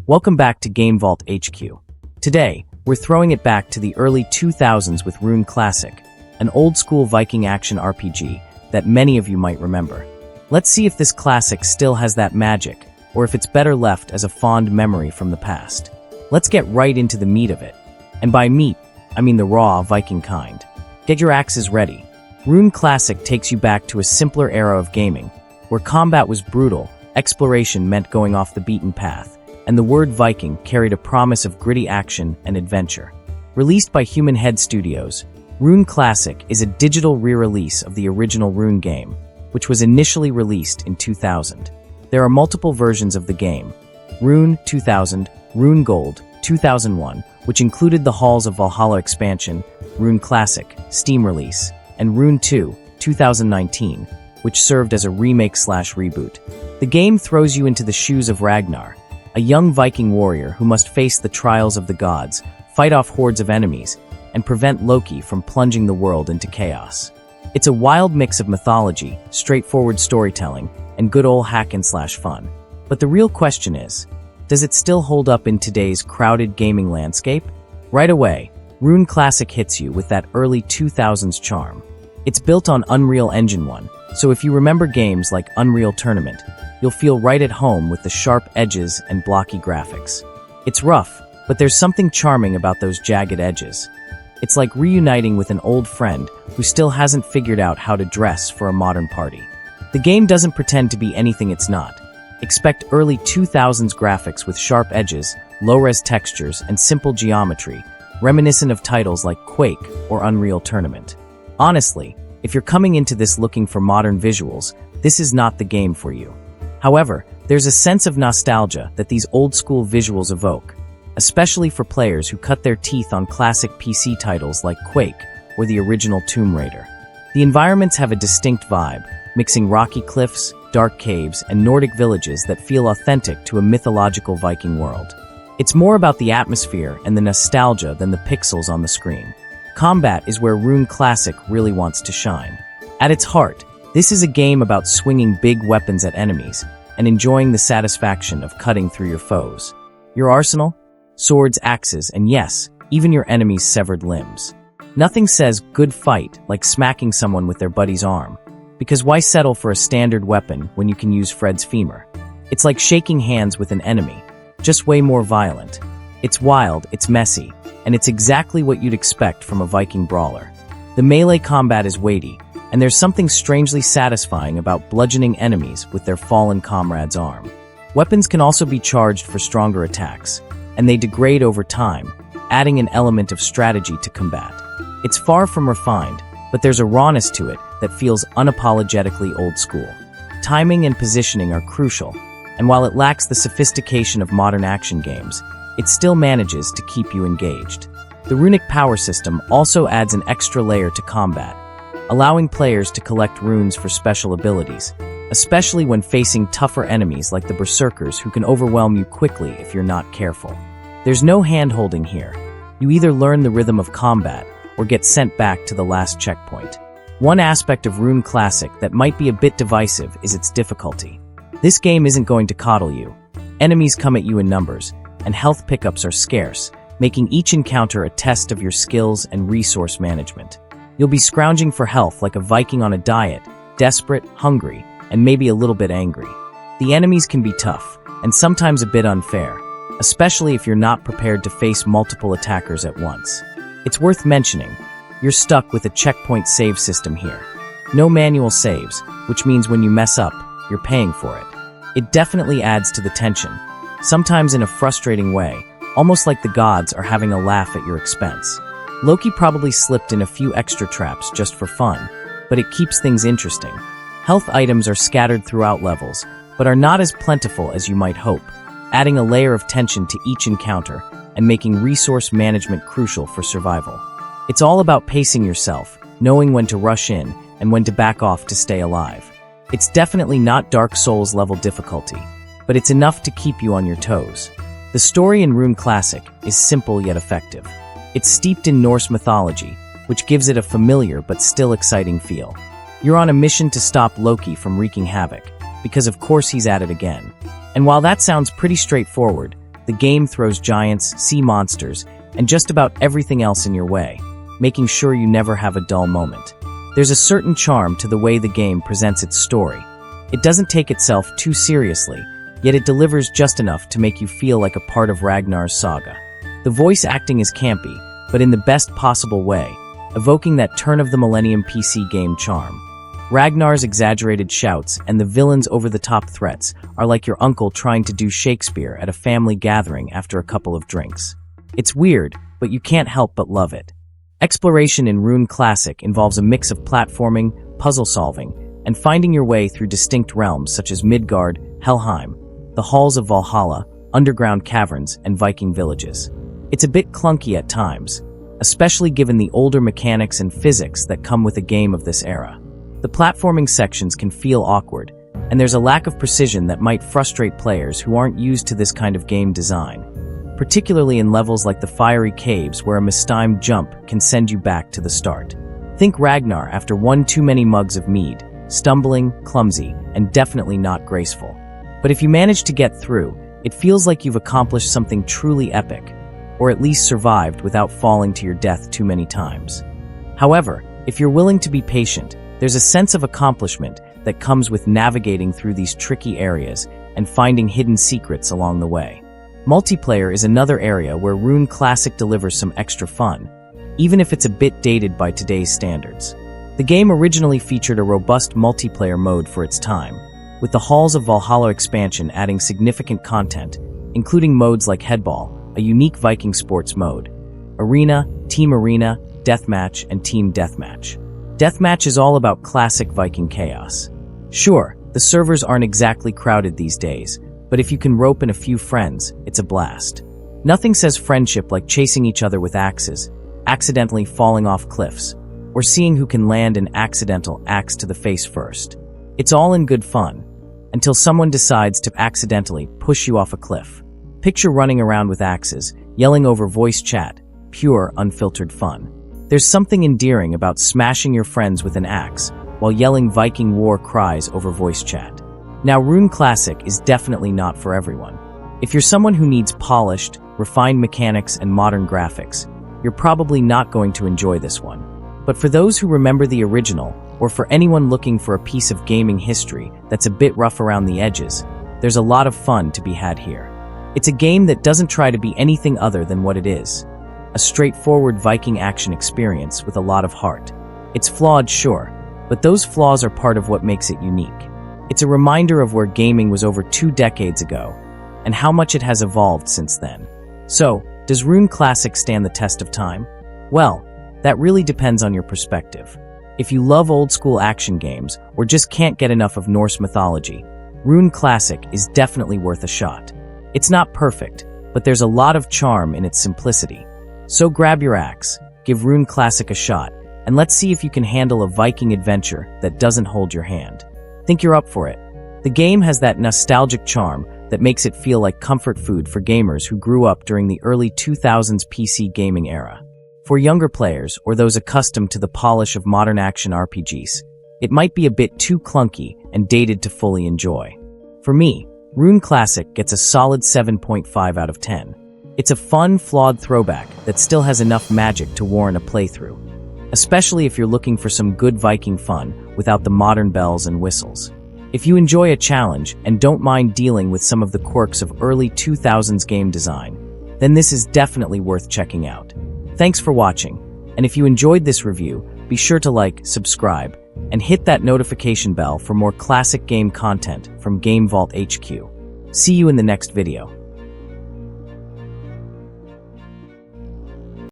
Welcome back to GameVault HQ. Today, we're throwing it back to the early 2000s with Rune Classic, an old-school Viking action RPG that many of you might remember. Let's see if this classic still has that magic, or if it's better left as a fond memory from the past. Let's get right into the meat of it. And by meat, I mean the raw Viking kind. Get your axes ready. Rune Classic takes you back to a simpler era of gaming, where combat was brutal, exploration meant going off the beaten path, and the word Viking carried a promise of gritty action and adventure. Released by Human Head Studios, Rune Classic is a digital re-release of the original Rune game, which was initially released in 2000. There are multiple versions of the game: Rune 2000, Rune Gold 2001, which included the Halls of Valhalla expansion, Rune Classic, Steam release, and Rune 2 2019, which served as a remake/reboot. The game throws you into the shoes of Ragnar, a young Viking warrior who must face the trials of the gods, fight off hordes of enemies, and prevent Loki from plunging the world into chaos. It's a wild mix of mythology, straightforward storytelling, and good old hack-and-slash fun. But the real question is, does it still hold up in today's crowded gaming landscape? Right away, Rune Classic hits you with that early 2000s charm. It's built on Unreal Engine 1, so if you remember games like Unreal Tournament, you'll feel right at home with the sharp edges and blocky graphics. It's rough, but there's something charming about those jagged edges. It's like reuniting with an old friend who still hasn't figured out how to dress for a modern party. The game doesn't pretend to be anything it's not. Expect early 2000s graphics with sharp edges, low-res textures, and simple geometry, reminiscent of titles like Quake or Unreal Tournament. Honestly, if you're coming into this looking for modern visuals, this is not the game for you. However, there's a sense of nostalgia that these old-school visuals evoke, especially for players who cut their teeth on classic PC titles like Quake or the original Tomb Raider. The environments have a distinct vibe, mixing rocky cliffs, dark caves, and Nordic villages that feel authentic to a mythological Viking world. It's more about the atmosphere and the nostalgia than the pixels on the screen. Combat is where Rune Classic really wants to shine. At its heart, this is a game about swinging big weapons at enemies and enjoying the satisfaction of cutting through your foes. Your arsenal? Swords, axes, and yes, even your enemy's severed limbs. Nothing says good fight like smacking someone with their buddy's arm, because why settle for a standard weapon when you can use Fred's femur? It's like shaking hands with an enemy, just way more violent. It's wild, it's messy, and it's exactly what you'd expect from a Viking brawler. The melee combat is weighty, and there's something strangely satisfying about bludgeoning enemies with their fallen comrade's arm. Weapons can also be charged for stronger attacks, and they degrade over time, adding an element of strategy to combat. It's far from refined, but there's a rawness to it that feels unapologetically old school. Timing and positioning are crucial, and while it lacks the sophistication of modern action games, it still manages to keep you engaged. The runic power system also adds an extra layer to combat, allowing players to collect runes for special abilities, especially when facing tougher enemies like the berserkers who can overwhelm you quickly if you're not careful. There's no hand-holding here. You either learn the rhythm of combat or get sent back to the last checkpoint. One aspect of Rune Classic that might be a bit divisive is its difficulty. This game isn't going to coddle you. Enemies come at you in numbers, and health pickups are scarce, making each encounter a test of your skills and resource management. You'll be scrounging for health like a Viking on a diet, desperate, hungry, and maybe a little bit angry. The enemies can be tough, and sometimes a bit unfair, especially if you're not prepared to face multiple attackers at once. It's worth mentioning, you're stuck with a checkpoint save system here. No manual saves, which means when you mess up, you're paying for it. It definitely adds to the tension, sometimes in a frustrating way, almost like the gods are having a laugh at your expense. Loki probably slipped in a few extra traps just for fun, but it keeps things interesting. Health items are scattered throughout levels, but are not as plentiful as you might hope, adding a layer of tension to each encounter and making resource management crucial for survival. It's all about pacing yourself, knowing when to rush in and when to back off to stay alive. It's definitely not Dark Souls level difficulty, but it's enough to keep you on your toes. The story in Rune Classic is simple yet effective. It's steeped in Norse mythology, which gives it a familiar but still exciting feel. You're on a mission to stop Loki from wreaking havoc, because of course he's at it again. And while that sounds pretty straightforward, the game throws giants, sea monsters, and just about everything else in your way, making sure you never have a dull moment. There's a certain charm to the way the game presents its story. It doesn't take itself too seriously, yet it delivers just enough to make you feel like a part of Ragnar's saga. The voice acting is campy, but in the best possible way, evoking that turn-of-the-millennium PC game charm. Ragnar's exaggerated shouts and the villain's over-the-top threats are like your uncle trying to do Shakespeare at a family gathering after a couple of drinks. It's weird, but you can't help but love it. Exploration in Rune Classic involves a mix of platforming, puzzle solving, and finding your way through distinct realms such as Midgard, Helheim, the halls of Valhalla, underground caverns, and Viking villages. It's a bit clunky at times, especially given the older mechanics and physics that come with a game of this era. The platforming sections can feel awkward, and there's a lack of precision that might frustrate players who aren't used to this kind of game design, particularly in levels like the fiery caves where a mistimed jump can send you back to the start. Think Ragnar after one too many mugs of mead, stumbling, clumsy, and definitely not graceful. But if you manage to get through, it feels like you've accomplished something truly epic, or at least survived without falling to your death too many times. However, if you're willing to be patient, there's a sense of accomplishment that comes with navigating through these tricky areas and finding hidden secrets along the way. Multiplayer is another area where Rune Classic delivers some extra fun, even if it's a bit dated by today's standards. The game originally featured a robust multiplayer mode for its time, with the Halls of Valhalla expansion adding significant content, including modes like Headball, a unique Viking sports mode, Arena, Team Arena, Deathmatch, and Team Deathmatch. Deathmatch is all about classic Viking chaos. Sure, the servers aren't exactly crowded these days, but if you can rope in a few friends, it's a blast. Nothing says friendship like chasing each other with axes, accidentally falling off cliffs, or seeing who can land an accidental axe to the face first. It's all in good fun, until someone decides to accidentally push you off a cliff. Picture running around with axes, yelling over voice chat, pure, unfiltered fun. There's something endearing about smashing your friends with an axe, while yelling Viking war cries over voice chat. Now, Rune Classic is definitely not for everyone. If you're someone who needs polished, refined mechanics and modern graphics, you're probably not going to enjoy this one. But for those who remember the original, or for anyone looking for a piece of gaming history that's a bit rough around the edges, there's a lot of fun to be had here. It's a game that doesn't try to be anything other than what it is. A straightforward Viking action experience with a lot of heart. It's flawed, sure, but those flaws are part of what makes it unique. It's a reminder of where gaming was over 2 decades ago, and how much it has evolved since then. So, does Rune Classic stand the test of time? Well, that really depends on your perspective. If you love old-school action games, or just can't get enough of Norse mythology, Rune Classic is definitely worth a shot. It's not perfect, but there's a lot of charm in its simplicity. So grab your axe, give Rune Classic a shot, and let's see if you can handle a Viking adventure that doesn't hold your hand. Think you're up for it. The game has that nostalgic charm that makes it feel like comfort food for gamers who grew up during the early 2000s PC gaming era. For younger players, or those accustomed to the polish of modern action RPGs, it might be a bit too clunky and dated to fully enjoy. For me, Rune Classic gets a solid 7.5 out of 10. It's a fun, flawed throwback that still has enough magic to warrant a playthrough, especially if you're looking for some good Viking fun without the modern bells and whistles. If you enjoy a challenge and don't mind dealing with some of the quirks of early 2000s game design, then this is definitely worth checking out. Thanks for watching, and if you enjoyed this review, be sure to like, subscribe, and hit that notification bell for more classic game content from GameVault HQ. See you in the next video.